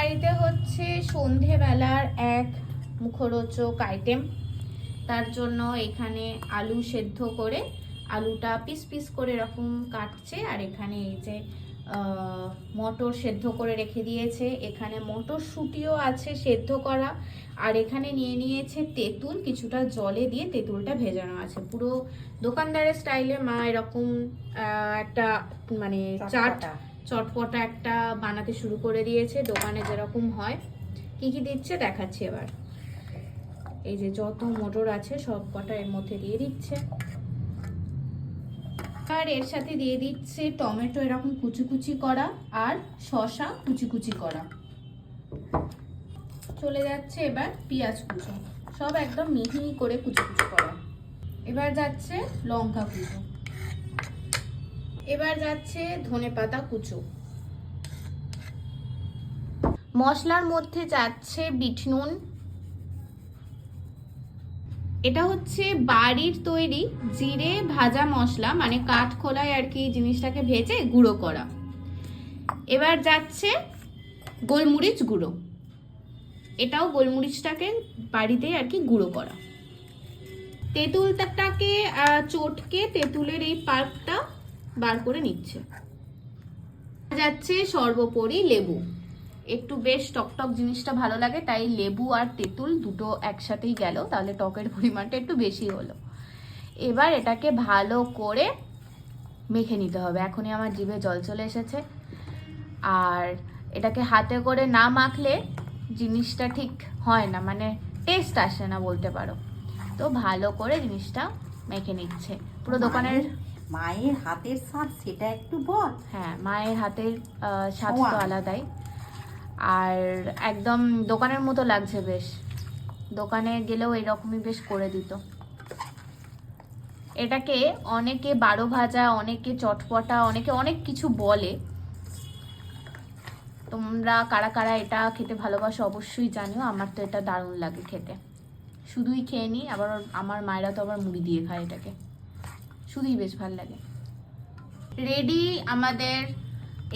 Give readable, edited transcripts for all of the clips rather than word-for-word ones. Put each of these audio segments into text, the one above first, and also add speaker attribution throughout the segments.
Speaker 1: বাড়িতে হচ্ছে সন্ধেবেলার এক মুখরোচক আইটেম। তার জন্য এখানে আলু সেদ্ধ করে, আলুটা পিস পিস করে এরকম কাটছে, আর এখানে এই যে মটর সেদ্ধ করে রেখে দিয়েছে, এখানে মটরশুঁটিও আছে সেদ্ধ করা, আর এখানে নিয়ে নিয়েছে তেঁতুল, কিছুটা জলে দিয়ে তেঁতুলটা ভেজানো আছে। পুরো দোকানদারের স্টাইলে মা এরকম একটা মানে চটপটা একটা বানাতে শুরু করে দিয়েছে, দোকানে যেরকম হয়। কি কি দিচ্ছে দেখাচ্ছি এবার। এই যে যত মটর আছে সব কটা এর মধ্যে দিয়ে দিচ্ছে, আর এর সাথে দিয়ে দিচ্ছে টমেটো এরকম কুচি কুচি করা, আর শসা কুচি কুচি করা। চলে যাচ্ছে এবার পেঁয়াজ কুচো, সব একদম মিহি করে কুচি কুচি করা। এবার যাচ্ছে লঙ্কা কুচো, এবার যাচ্ছে ধনেপাতা কুচো। মশলার মধ্যে যাচ্ছে বিট নুন, এটা হচ্ছে বাড়ির তৈরি জিরে ভাজা মশলা, মানে কাঠখোলায় আর কি জিনিসটাকে ভেজে গুঁড়ো করা। এবার যাচ্ছে গোলমরিচ গুঁড়ো, এটাও গোলমরিচটাকে বাড়িতেই আর কি গুঁড়ো করা। তেঁতুলটাকে চটকে তেঁতুলের এই পাল্পটা বার করে নিচ্ছে। যাচ্ছে সর্বোপরি লেবু, একটু বেশ টকটক জিনিসটা ভালো লাগে, তাই লেবু আর তেঁতুল দুটো একসাথেই গেল, তাহলে টকের পরিমাণটা একটু বেশি হলো। এবার এটাকে ভালো করে মেখে নিতে হবে। এখনই আমার জিভে জল চলে এসেছে, আর এটাকে হাতে করে না মাখলে জিনিসটা ঠিক হয় না, মানে টেস্ট আসে না বলতে পারো। তো ভালো করে জিনিসটা মেখে নিচ্ছে। পুরো দোকানের
Speaker 2: মায়ের হাতের স্বাদ সেটা একটু বল।
Speaker 1: হ্যাঁ, মায়ের হাতের স্বাদ তো আলাদাই, আর একদম দোকানের মতো লাগছে বেশ। দোকানে গেলেও এরকমই বেশ করে দিত। এটাকে অনেকে 12 ভাজা, অনেকে চটপটা, অনেকে অনেক কিছু বলে। তোমরা কারা কারা এটা খেতে ভালোবাসো অবশ্যই জানিও। আমার তো এটা দারুণ লাগে খেতে, শুধুই খেয়ে নিই। আবার আমার মায়েরা তো আবার মুড়ি দিয়ে খায় এটাকে, শুধুই বেশ ভালো লাগে। রেডি আমাদের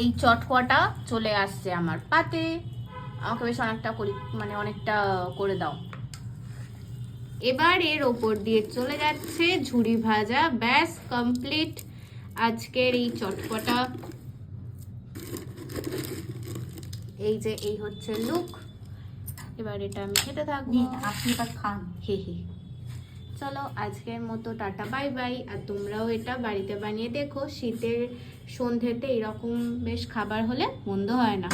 Speaker 1: এই চটপটা, চলে আসছে আমার পাতে। আমাকে বেশ অনেকটা মানে অনেকটা করে দাও। এবার এর ওপর দিয়ে চলে যাচ্ছে ঝুরি ভাজা। ব্যাস কমপ্লিট আজকের এই চটপটা। এই যে এই হচ্ছে লুক। এবার এটা আমি খেতে থাকবো।
Speaker 2: আপনি এবার খান।
Speaker 1: হে হে। চলো আজকের মতো টাটা বাই বাই। আর তোমরাও এটা বাড়িতে বানিয়ে দেখো, শীতের সন্ধ্যেতে এরকম বেশ খাবার হলে মন্দ হয় না।